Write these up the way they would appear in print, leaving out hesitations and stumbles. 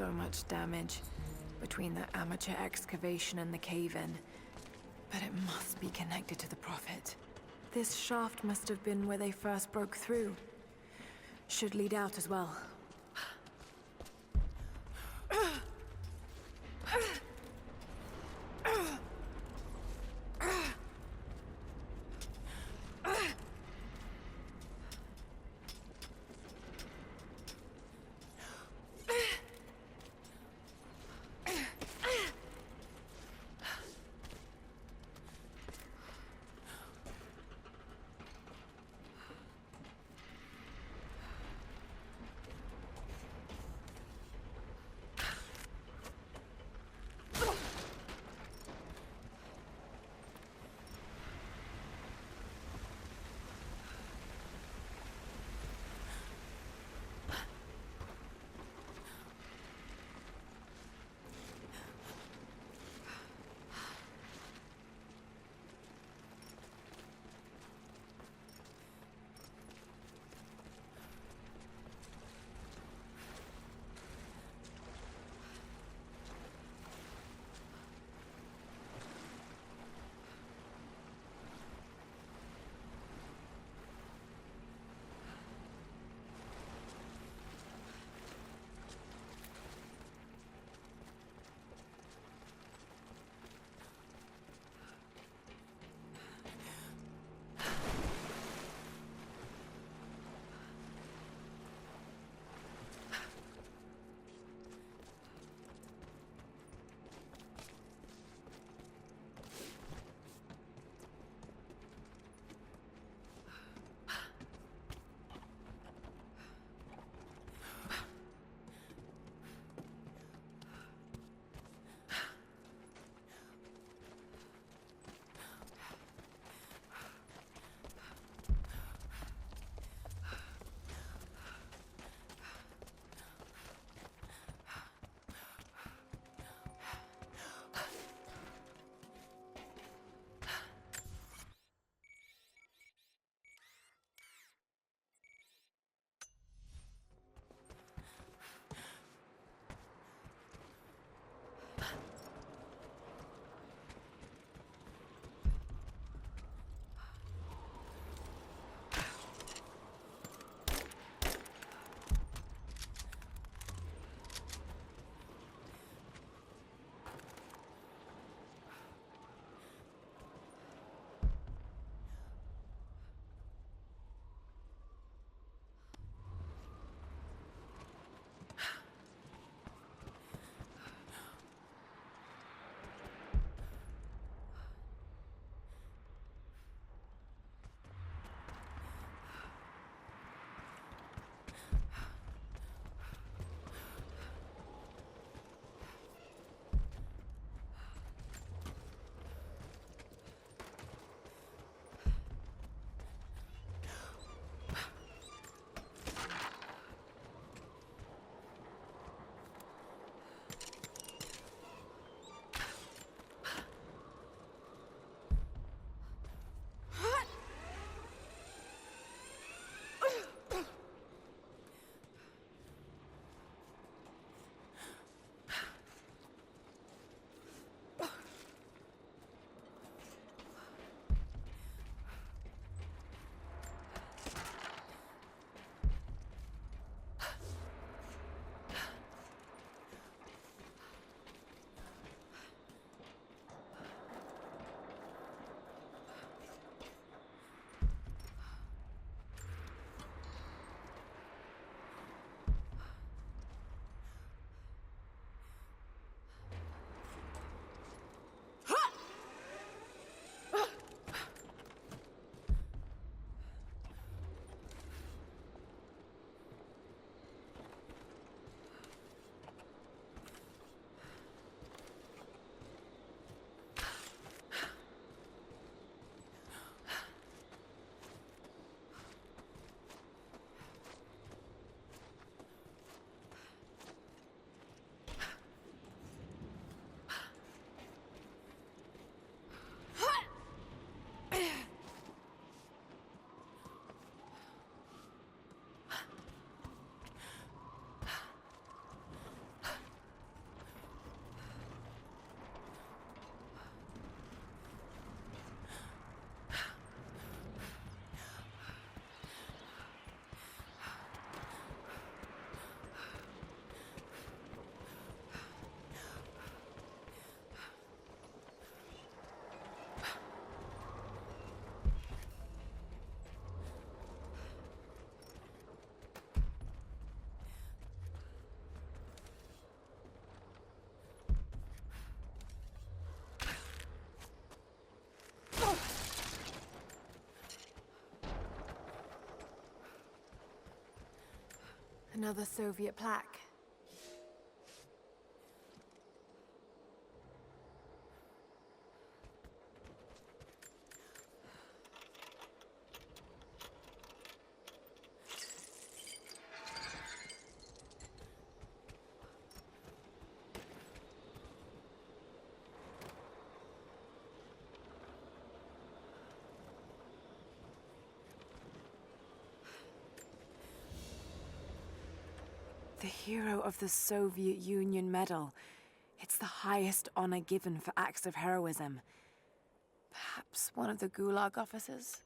so much damage between the amateur excavation and the cave-in. But it must be connected to the Prophet. This shaft must have been where they first broke through. Should lead out as well. Another Soviet plaque. The Hero of the Soviet Union Medal. It's the highest honor given for acts of heroism. Perhaps one of the Gulag officers?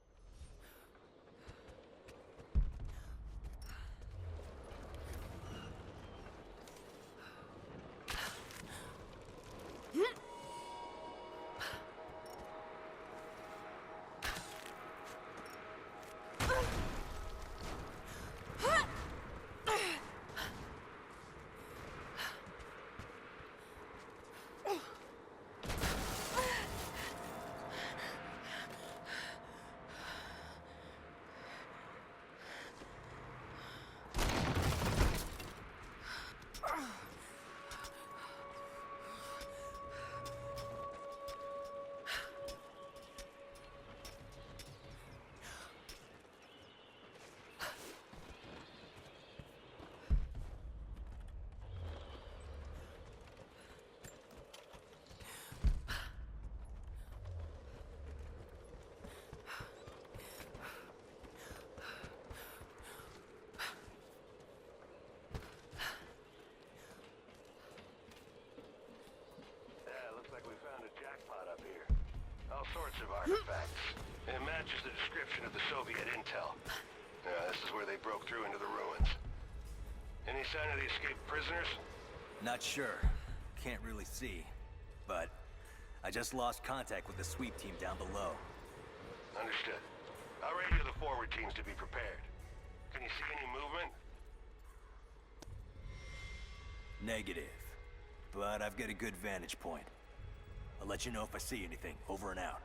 Sorts of artifacts. It matches the description of the Soviet intel. This is where they broke through into the ruins. Any sign of the escaped prisoners? Not sure. Can't really see. But I just lost contact with the sweep team down below. Understood. I'll radio the forward teams to be prepared. Can you see any movement? Negative. But I've got a good vantage point. I'll let you know if I see anything. Over and out.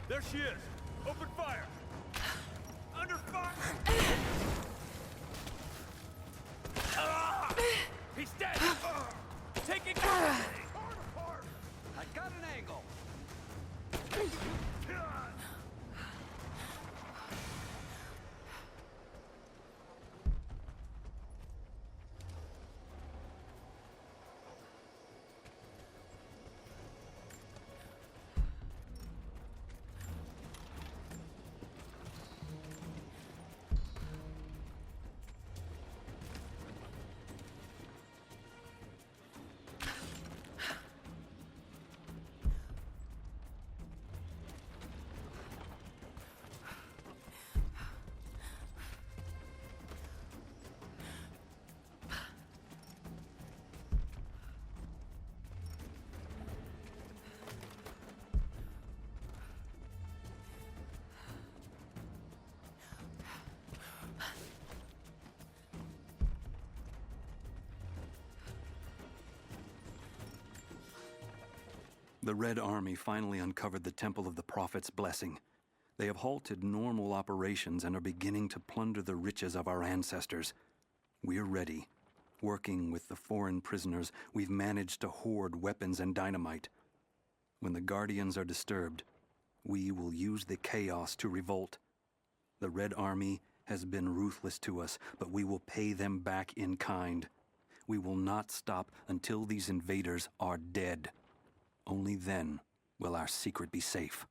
There she is! Open fire! Under fire! He's dead! Taking cover! Apart! I got an angle! The Red Army finally uncovered the Temple of the Prophet's blessing. They have halted normal operations and are beginning to plunder the riches of our ancestors. We're ready. Working with the foreign prisoners, we've managed to hoard weapons and dynamite. When the Guardians are disturbed, we will use the chaos to revolt. The Red Army has been ruthless to us, but we will pay them back in kind. We will not stop until these invaders are dead. Only then will our secret be safe.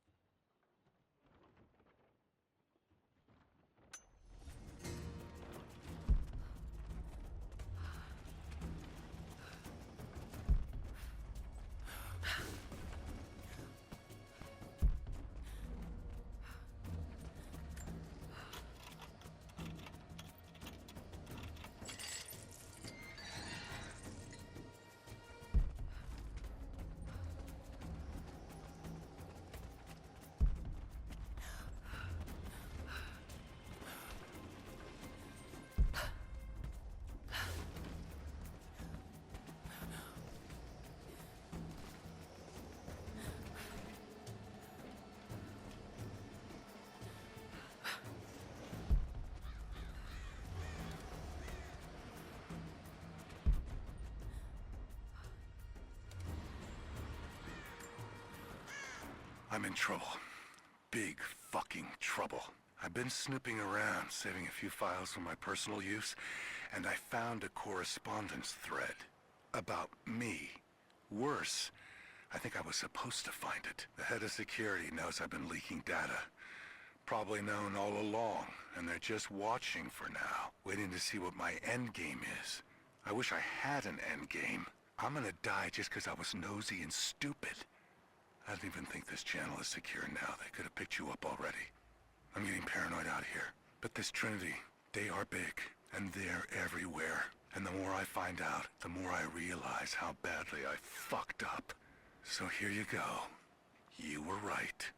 I'm in trouble. Big fucking trouble. I've been snooping around, saving a few files for my personal use, and I found a correspondence thread about me. Worse, I think I was supposed to find it. The head of security knows I've been leaking data. Probably known all along, and they're just watching for now, waiting to see what my endgame is. I wish I had an endgame. I'm gonna die just because I was nosy and stupid. I don't even think this channel is secure now. They could have picked you up already. I'm getting paranoid out here. But this Trinity, they are big, and they're everywhere. And the more I find out, the more I realize how badly I fucked up. So here you go. You were right.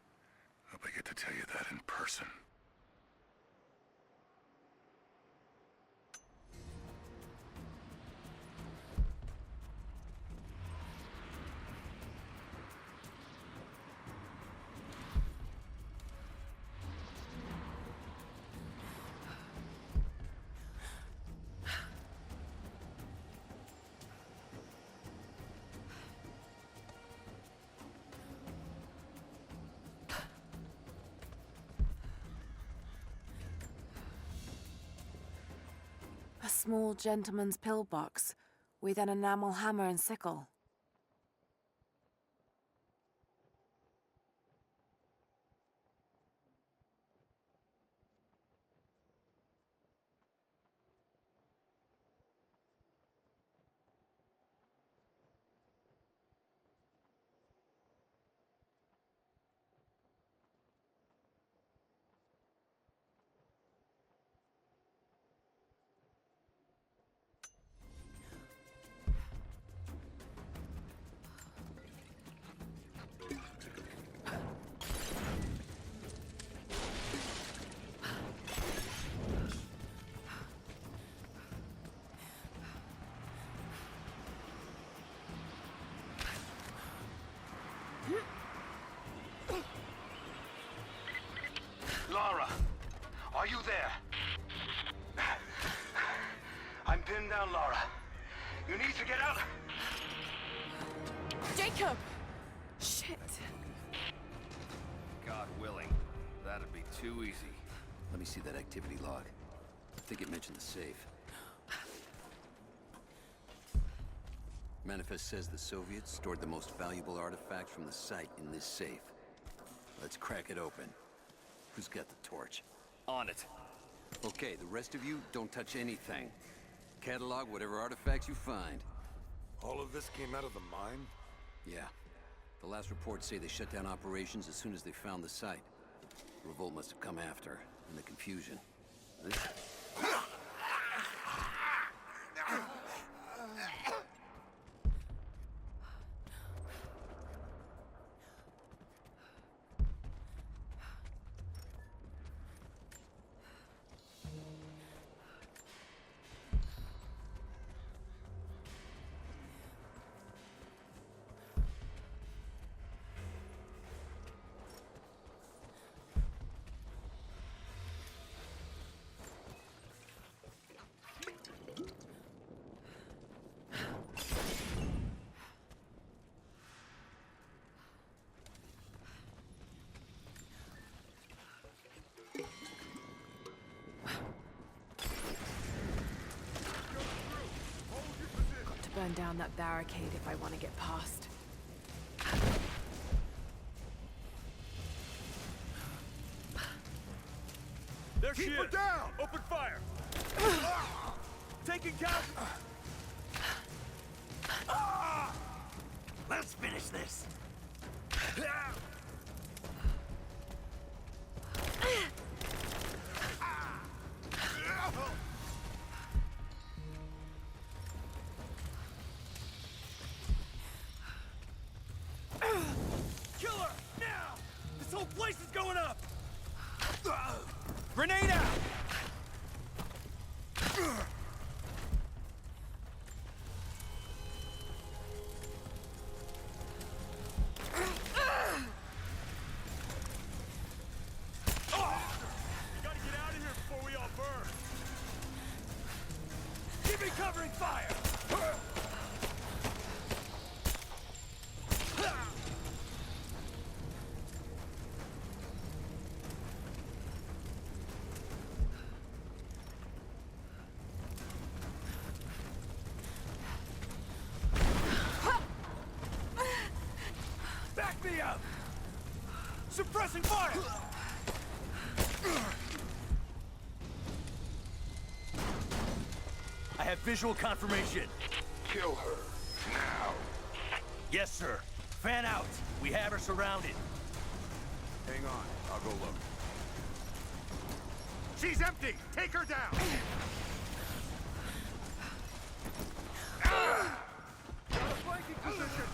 Hope I get to tell you that in person. A small gentleman's pillbox with an enamel hammer and sickle. Lara, are you there? I'm pinned down, Lara. You need to get out. Jacob! Shit. God willing, that'd be too easy. Let me see that activity log. I think it mentioned the safe. Manifest says the Soviets stored the most valuable artifacts from the site in this safe. Let's crack it open. Who's got the torch? On it. Okay, the rest of you, don't touch anything. Catalog whatever artifacts you find. All of this came out of the mine? Yeah. The last reports say they shut down operations as soon as they found the site. Revolt must have come after, in the confusion. This... burn down that barricade if I want to get past. There she Keep is! her down! Open fire! Taking count! Let's finish this! Kill her! Now! This whole place is going up! Grenade out! You gotta get out of here before we all burn! Give me covering fire! Back me up! Suppressing fire! I have visual confirmation. Kill her. Now. Yes, sir. Fan out. We have her surrounded. Hang on. I'll go look. She's empty! Take her down! Got a flanking position!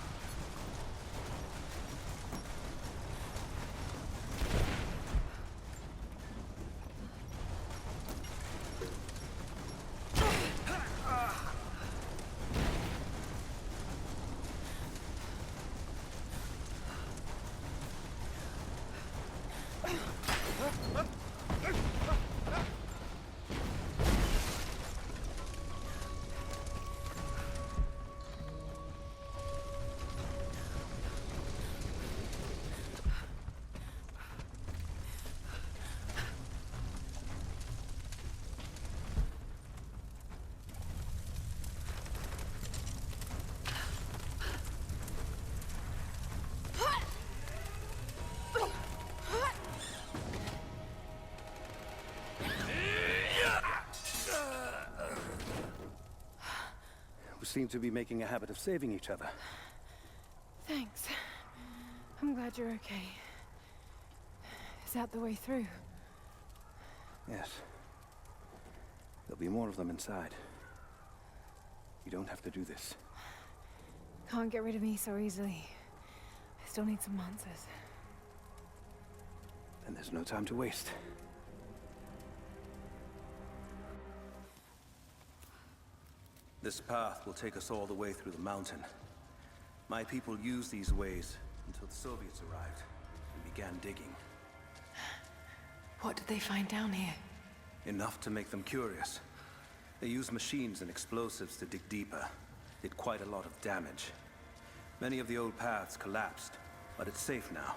We seem to be making a habit of saving each other. Thanks. I'm glad you're okay. Is that the way through? Yes. There'll be more of them inside. You don't have to do this. Can't get rid of me so easily. I still need some answers. And there's no time to waste. This path will take us all the way through the mountain. My people used these ways until the Soviets arrived and began digging. What did they find down here? Enough to make them curious. They used machines and explosives to dig deeper. Did quite a lot of damage. Many of the old paths collapsed, but it's safe now.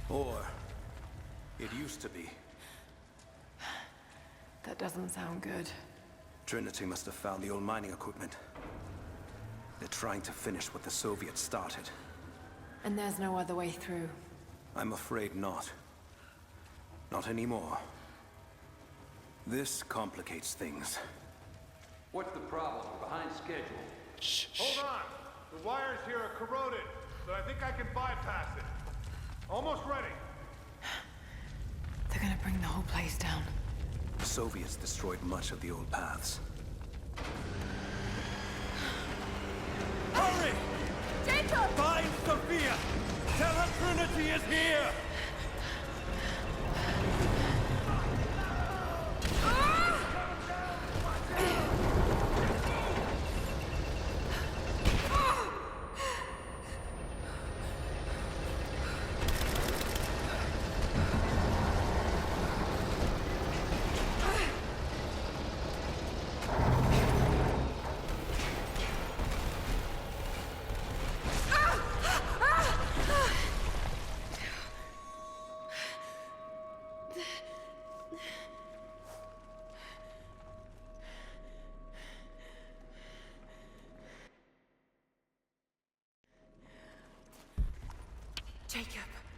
Or it used to be. That doesn't sound good. Trinity must have found the old mining equipment. They're trying to finish what the Soviets started. And there's no other way through. I'm afraid not. Not anymore. This complicates things. What's the problem? We're behind schedule. Hold on! The wires here are corroded, but I think I can bypass it. Almost ready. They're gonna bring the whole place down. The Soviets destroyed much of the old paths. Hurry! Jacob! Find Sophia! Tell her Trinity is here!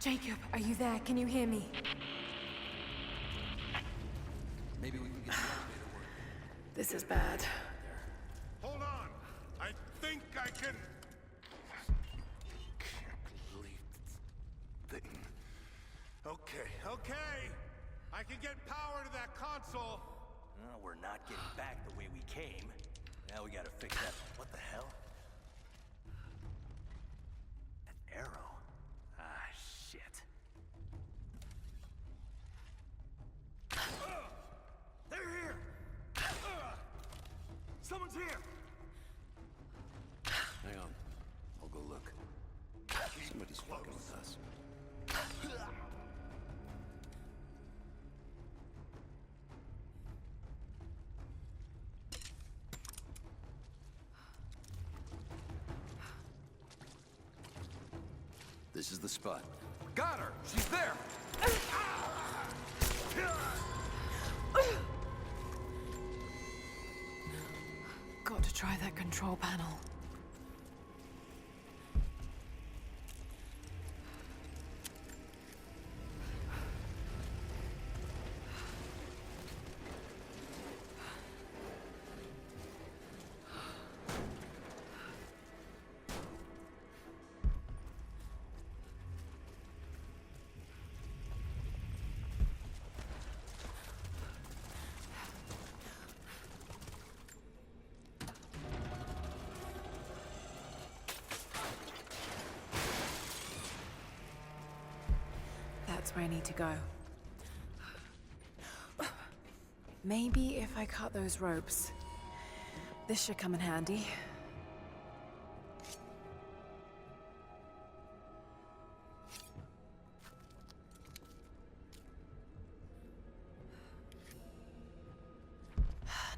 Jacob, are you there? Can you hear me? Maybe we can get the elevator working. This is bad. Hold on! I think I can... Can't believe this thing. Okay. I can get power to that console. Well, we're not getting back the way we came. Now we gotta fix that. What the hell? An arrow? Ah, shit. They're here! Someone's here! Hang on. I'll go look. Somebody's fucking with us. This is the spot. Got her! She's there! Got to try that control panel. That's where I need to go. Maybe if I cut those ropes. This should come in handy.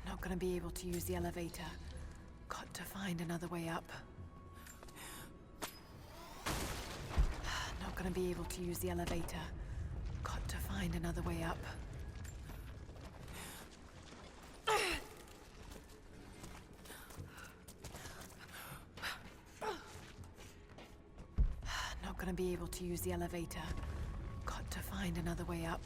Not gonna be able to use the elevator. Got to find another way up. Not gonna be able to use the elevator. Got to find another way up. Not gonna be able to use the elevator. Got to find another way up.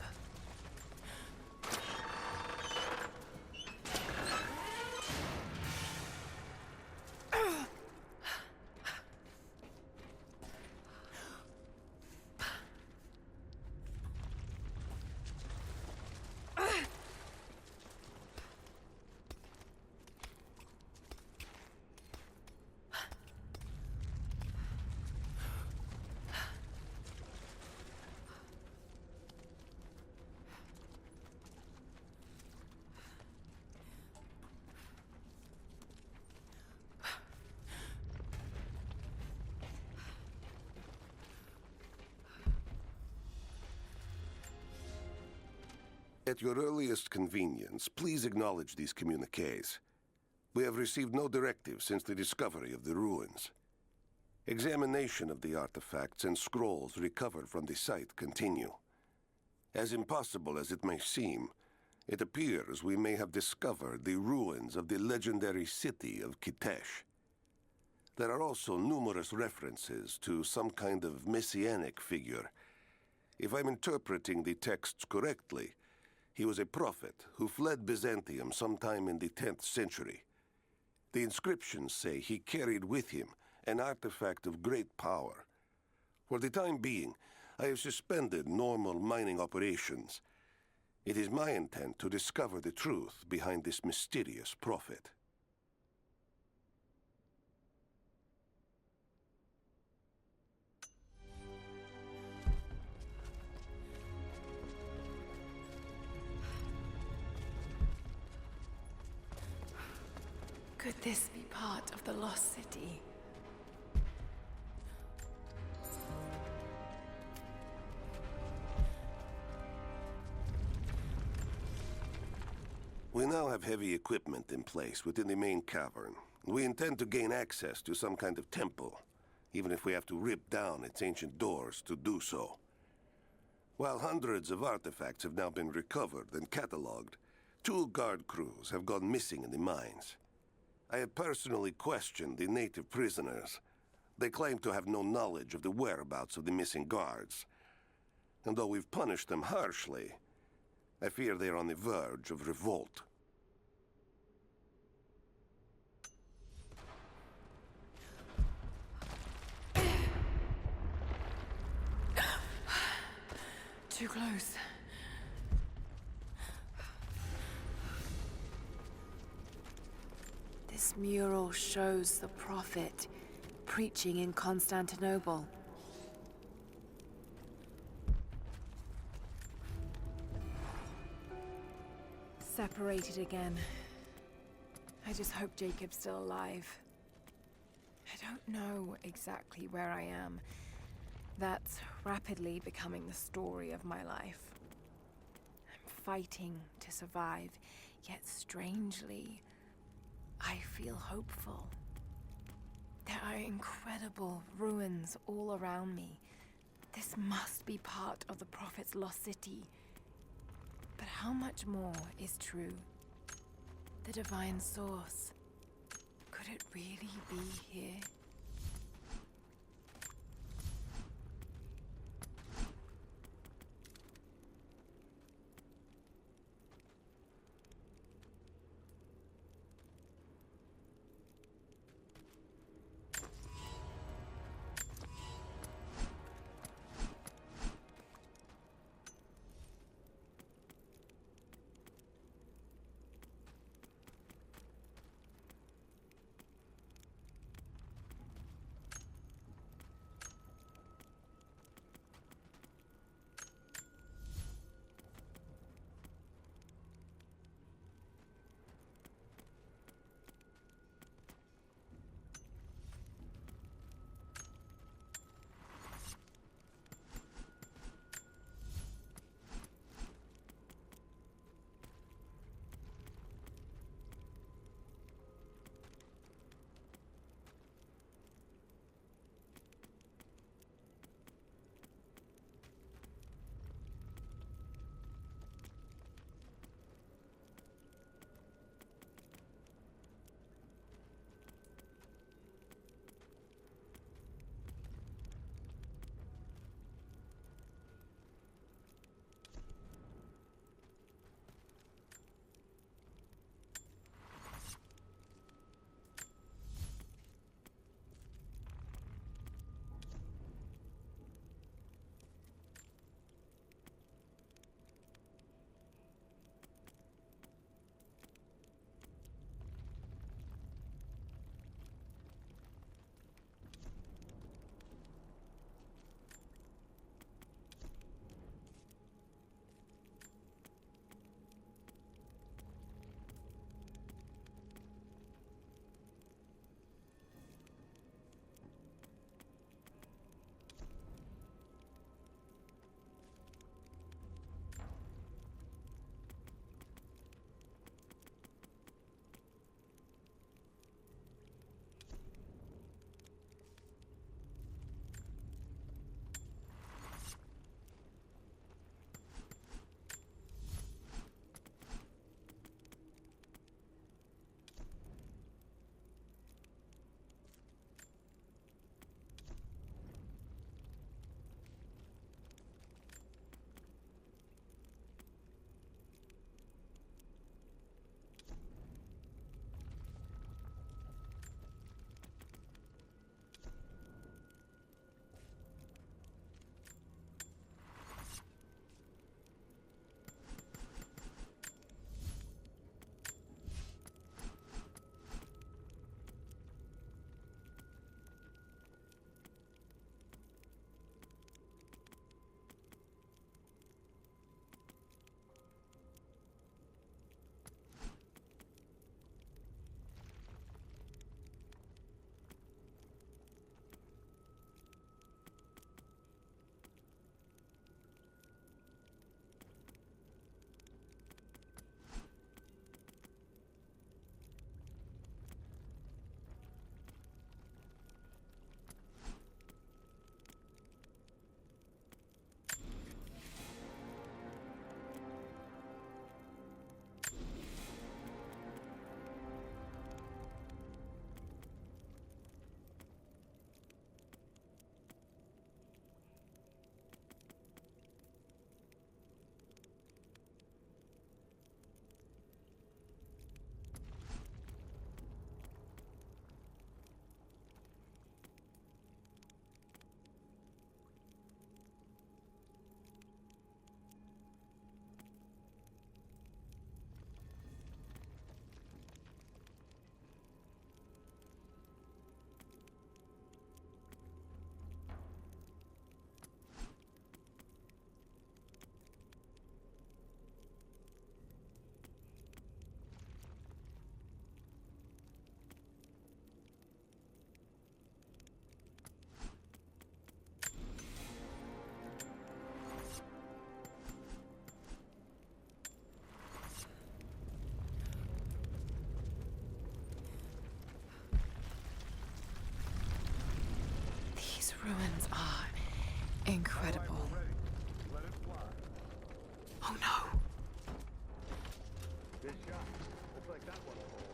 At your earliest convenience, please acknowledge these communiques. We have received no directive since the discovery of the ruins. Examination of the artifacts and scrolls recovered from the site continue. As impossible as it may seem, it appears we may have discovered the ruins of the legendary city of Kitezh. There are also numerous references to some kind of messianic figure. If I'm interpreting the texts correctly, he was a prophet who fled Byzantium sometime in the 10th century. The inscriptions say he carried with him an artifact of great power. For the time being, I have suspended normal mining operations. It is my intent to discover the truth behind this mysterious prophet. Could this be part of the lost city? We now have heavy equipment in place within the main cavern. We intend to gain access to some kind of temple, even if we have to rip down its ancient doors to do so. While hundreds of artifacts have now been recovered and cataloged, 2 guard crews have gone missing in the mines. I have personally questioned the native prisoners. They claim to have no knowledge of the whereabouts of the missing guards. And though we've punished them harshly, I fear they're on the verge of revolt. Too close. This mural shows the Prophet preaching in Constantinople. Separated again. I just hope Jacob's still alive. I don't know exactly where I am. That's rapidly becoming the story of my life. I'm fighting to survive, yet strangely, I feel hopeful. There are incredible ruins all around me. This must be part of the Prophet's lost city. But how much more is true? The divine source. Could it really be here? These ruins are incredible. Oh no! Good shot. Looks like that one will hold.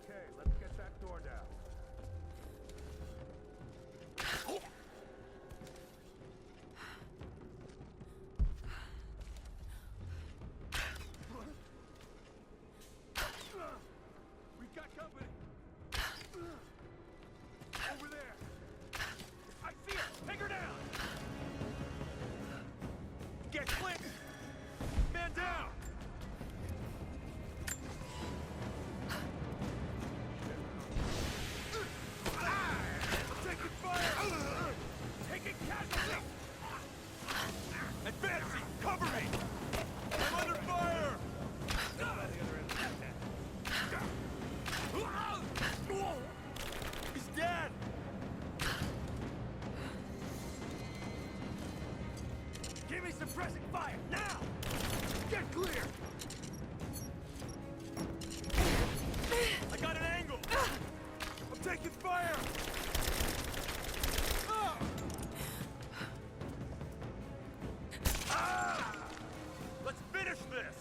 Okay, let's get that door down. We got company. Over there. I see her. Take her down. Get Clint. Man down. Taking fire. Taking casualties. Advancing. Cover me. I'm under fire. He's dead! Give me suppressing fire, now! Get clear! I got an angle! I'm taking fire! Let's finish this!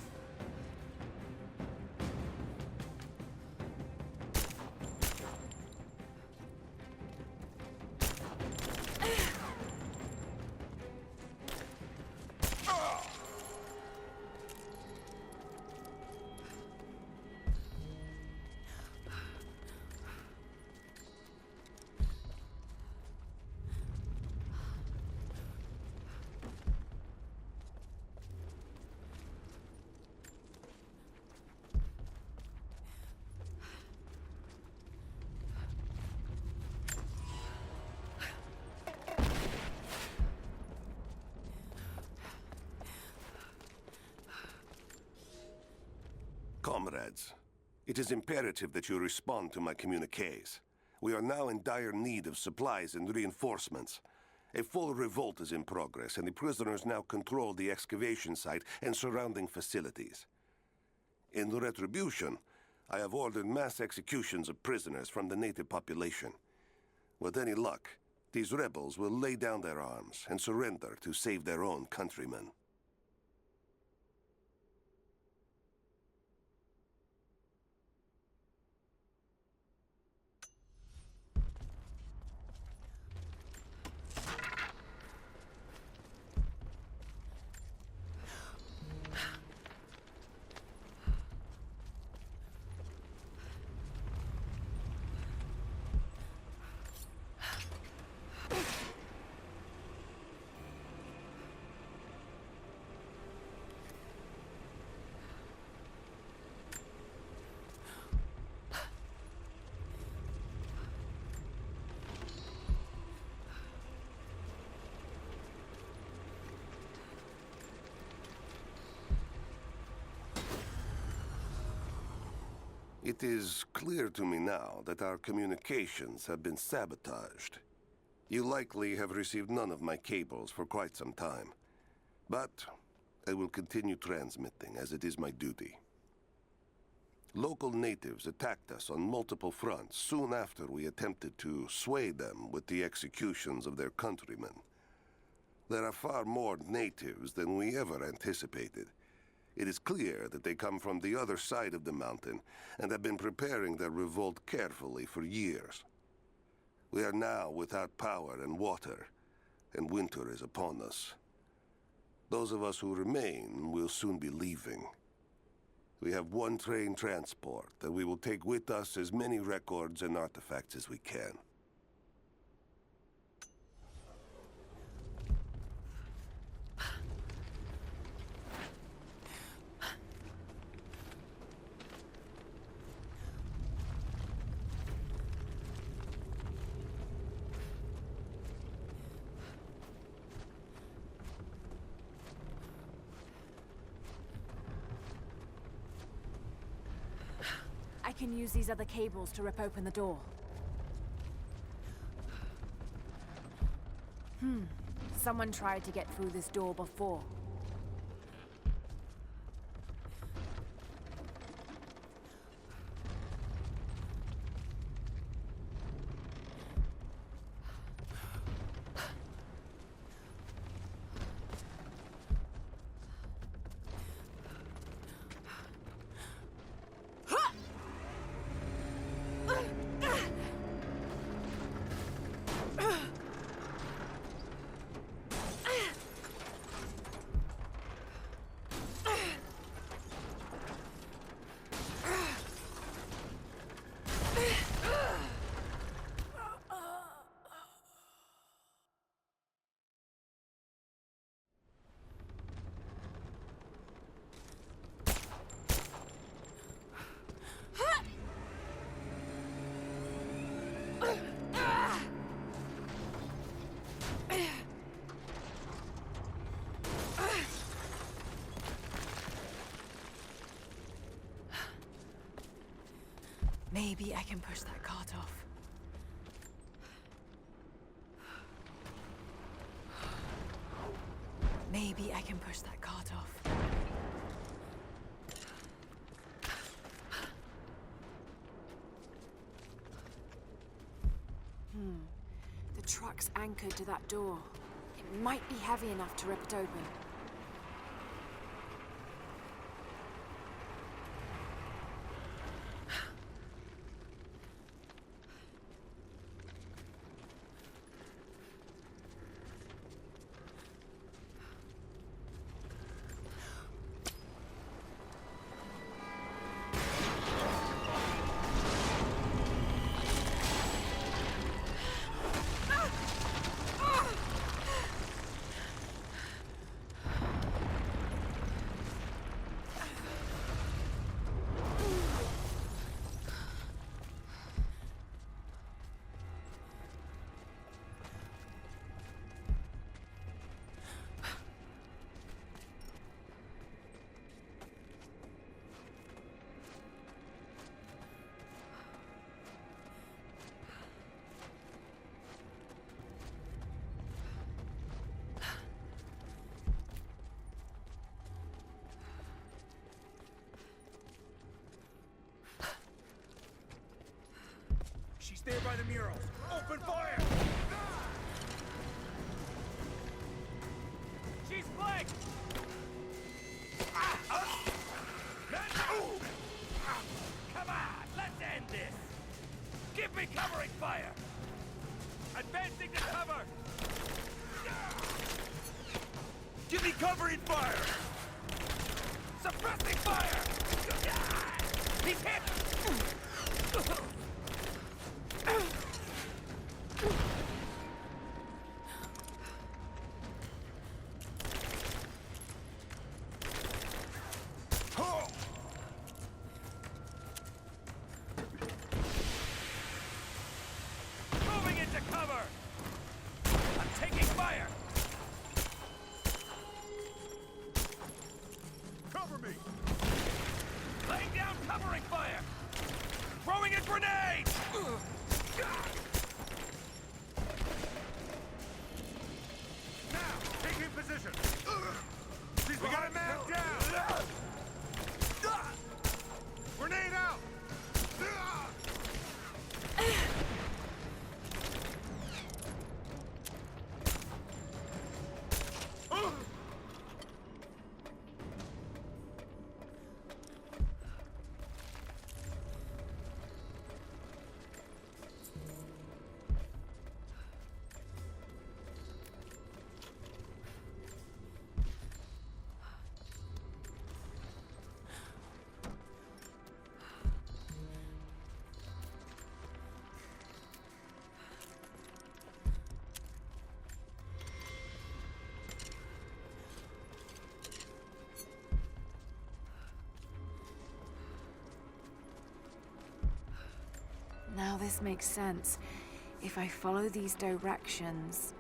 Comrades, it is imperative that you respond to my communiques. We are now in dire need of supplies and reinforcements. A full revolt is in progress, and the prisoners now control the excavation site and surrounding facilities. In retribution, I have ordered mass executions of prisoners from the native population. With any luck, these rebels will lay down their arms and surrender to save their own countrymen. It is clear to me now that our communications have been sabotaged. You likely have received none of my cables for quite some time. But I will continue transmitting, as it is my duty. Local natives attacked us on multiple fronts soon after we attempted to sway them with the executions of their countrymen. There are far more natives than we ever anticipated. It is clear that they come from the other side of the mountain and have been preparing their revolt carefully for years. We are now without power and water, and winter is upon us. Those of us who remain will soon be leaving. We have one train transport, and we will take with us as many records and artifacts as we can. I can use these other cables to rip open the door. Someone tried to get through this door before. Maybe I can push that cart off. Maybe I can push that cart off. The truck's anchored to that door. It might be heavy enough to rip it open. She's there by the murals. Open fire! She's flanked! Come on, let's end this! Give me covering fire! Advancing to cover! Give me covering fire! Suppressing fire! He's hit! Moving into cover! I'm taking fire! Cover me! Laying down covering fire! Throwing a grenade! Now, taking position! We got a man down! Grenade out! Now this makes sense. If I follow these directions...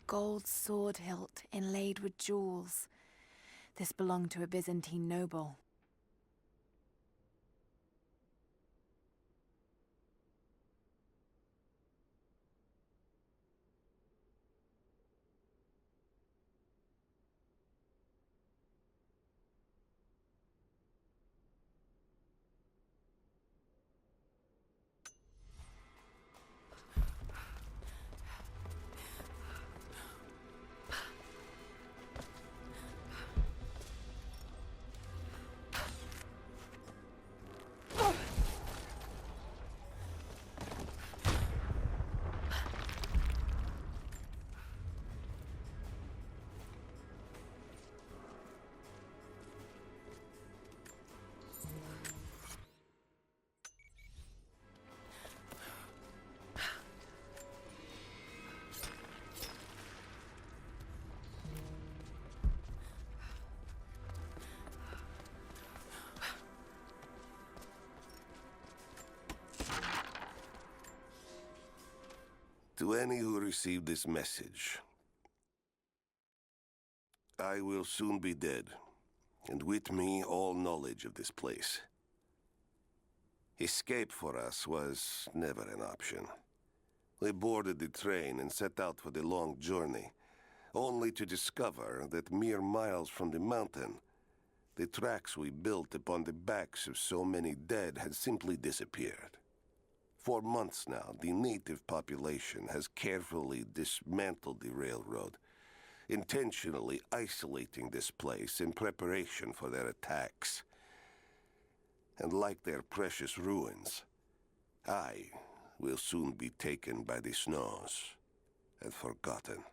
Gold sword hilt inlaid with jewels. This belonged to a Byzantine noble. To any who receive this message, I will soon be dead, and with me all knowledge of this place. Escape for us was never an option. We boarded the train and set out for the long journey, only to discover that mere miles from the mountain, the tracks we built upon the backs of so many dead had simply disappeared. For months now, the native population has carefully dismantled the railroad, intentionally isolating this place in preparation for their attacks. And like their precious ruins, I will soon be taken by the snows and forgotten.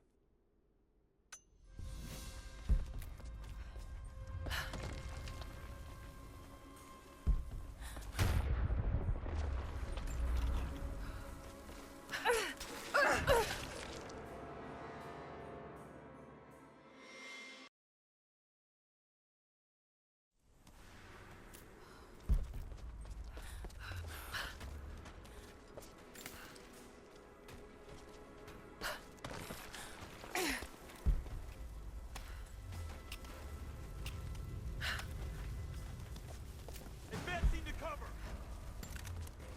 Advancing to cover!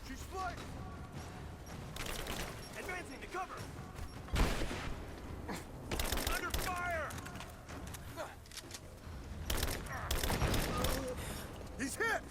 She's flying! Advancing to cover! Under fire! He's hit!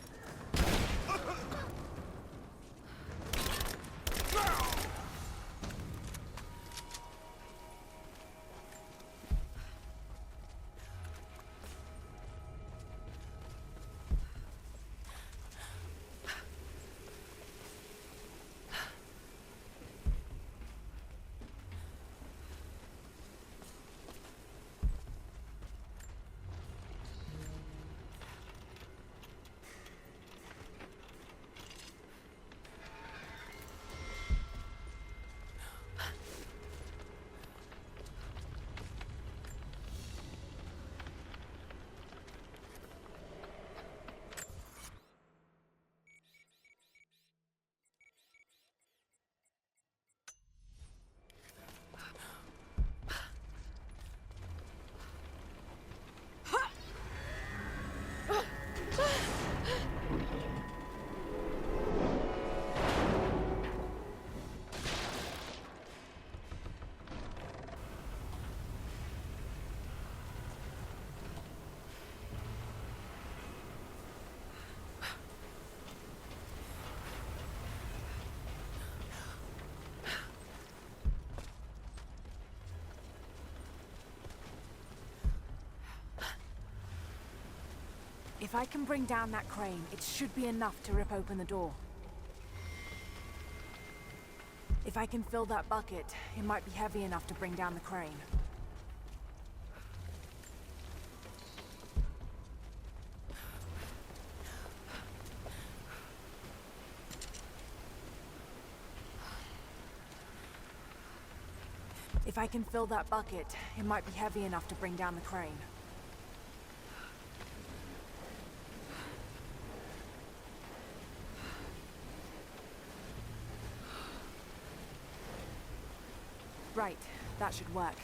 If I can bring down that crane, it should be enough to rip open the door. If I can fill that bucket, it might be heavy enough to bring down the crane. If I can fill that bucket, it might be heavy enough to bring down the crane. Right, that should work.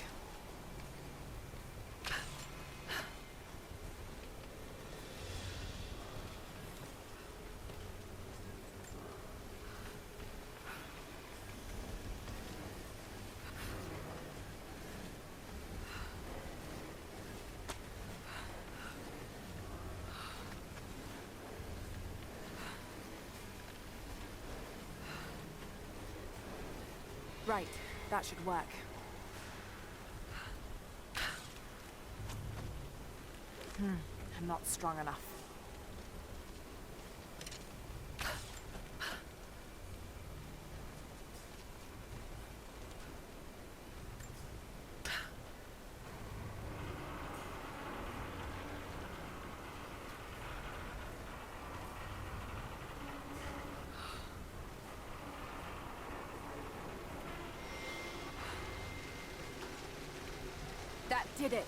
Right, that should work. I'm not strong enough. That did it!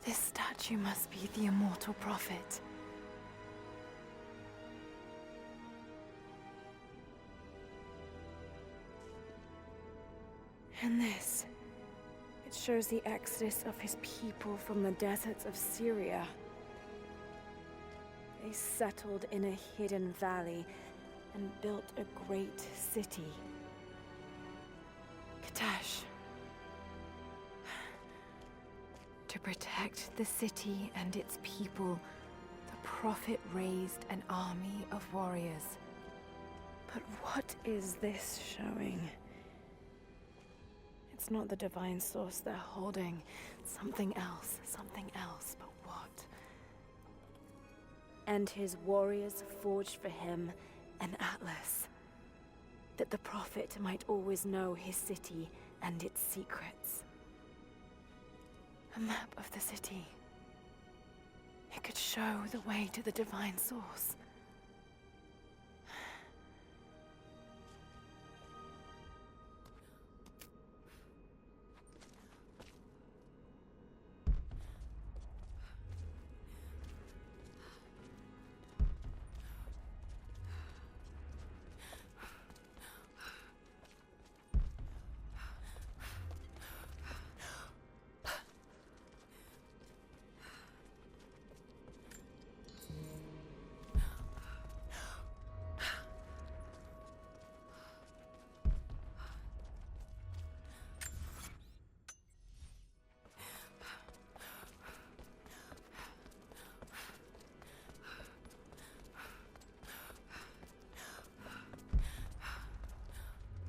This statue must be the immortal prophet. And this, it shows the exodus of his people from the deserts of Syria. They settled in a hidden valley and built a great city. Katash. To protect the city and its people, the prophet raised an army of warriors. But what is this showing? It's not the divine source they're holding. Something else, but what? And his warriors forged for him an atlas, that the prophet might always know his city and its secrets. A map of the city. It could show the way to the divine source.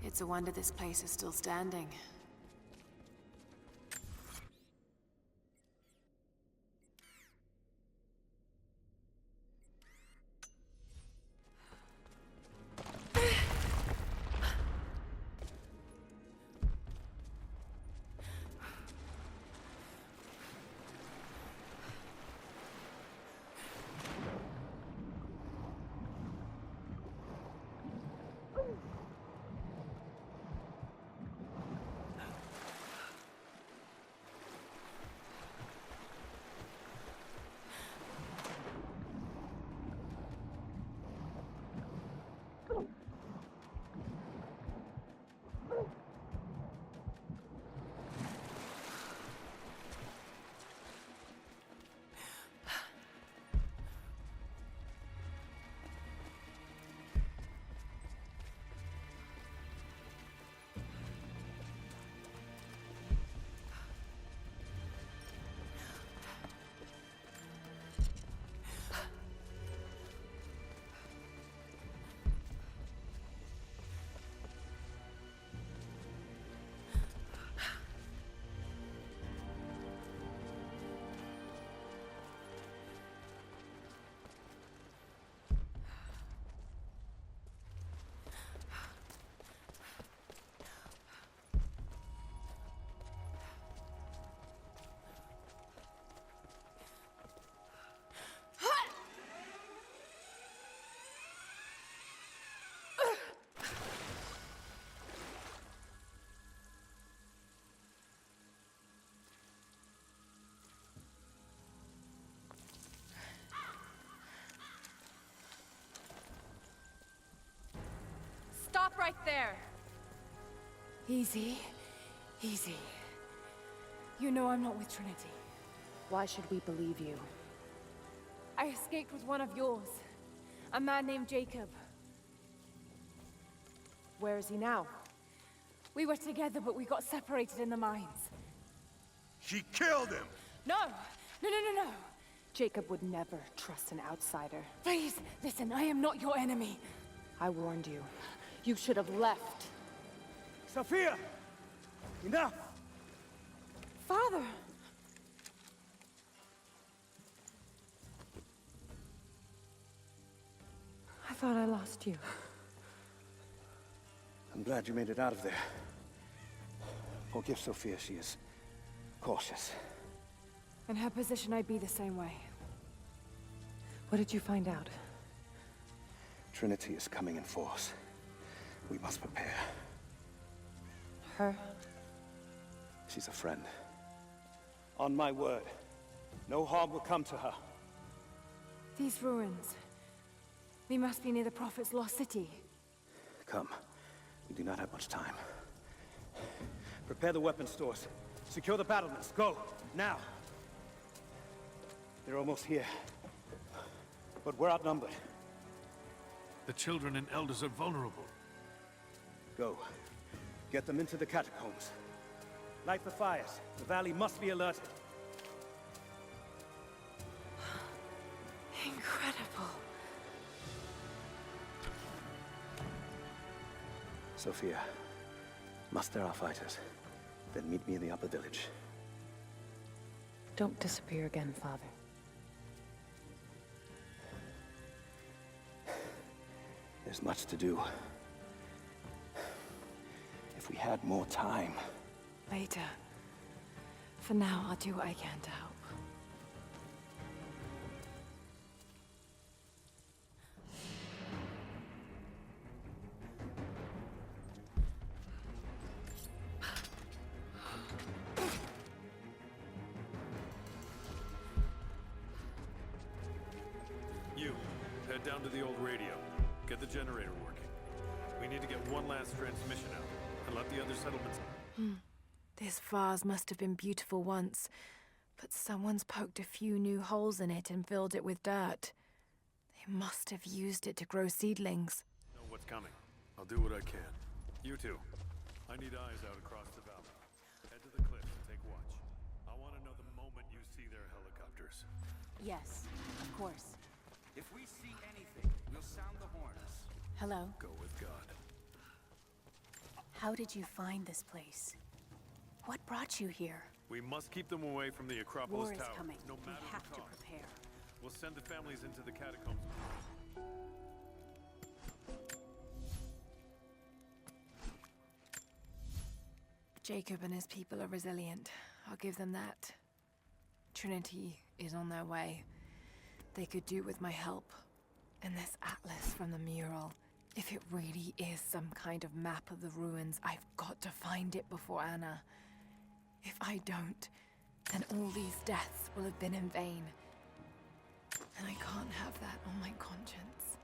It's a wonder this place is still standing. there! Easy. Easy. You know I'm not with Trinity. Why should we believe you? I escaped with one of yours. A man named Jacob. Where is he now? We were together, but we got separated in the mines. She killed him! No! No! Jacob would never trust an outsider. Please, listen, I am not your enemy. I warned you. You should have left. Sophia! Enough! Father! I thought I lost you. I'm glad you made it out of there. Forgive Sophia, she is cautious. In her position, I'd be the same way. What did you find out? Trinity is coming in force. We must prepare. Her? She's a friend. On my word, no harm will come to her. These ruins. They must be near the Prophet's lost city. Come. We do not have much time. Prepare the weapon stores. Secure the battlements. Go! Now! They're almost here. But we're outnumbered. The children and elders are vulnerable. Go. Get them into the catacombs. Light the fires. The valley must be alerted. Incredible. Sophia, muster our fighters. Then meet me in the upper village. Don't disappear again, Father. There's much to do. If we had more time. Later. For now, I'll do what I can to help. You, head down to the old radio. Get the generator working. We need to get one last transmission out, and let the other settlements... This vase must have been beautiful once, but someone's poked a few new holes in it and filled it with dirt. They must have used it to grow seedlings. Know what's coming. I'll do what I can. You two. I need eyes out across the valley. Head to the cliffs and take watch. I want to know the moment you see their helicopters. Yes, of course. If we see anything, we'll sound the horns. Hello. Go with God. How did you find this place? What brought you here? We must keep them away from the Acropolis War is Tower, coming. no We matter have the to cost. prepare. We'll send the families into the catacombs. Jacob and his people are resilient. I'll give them that. Trinity is on their way. They could do with my help. And this atlas from the mural. If it really is some kind of map of the ruins, I've got to find it before Anna. If I don't, then all these deaths will have been in vain. And I can't have that on my conscience.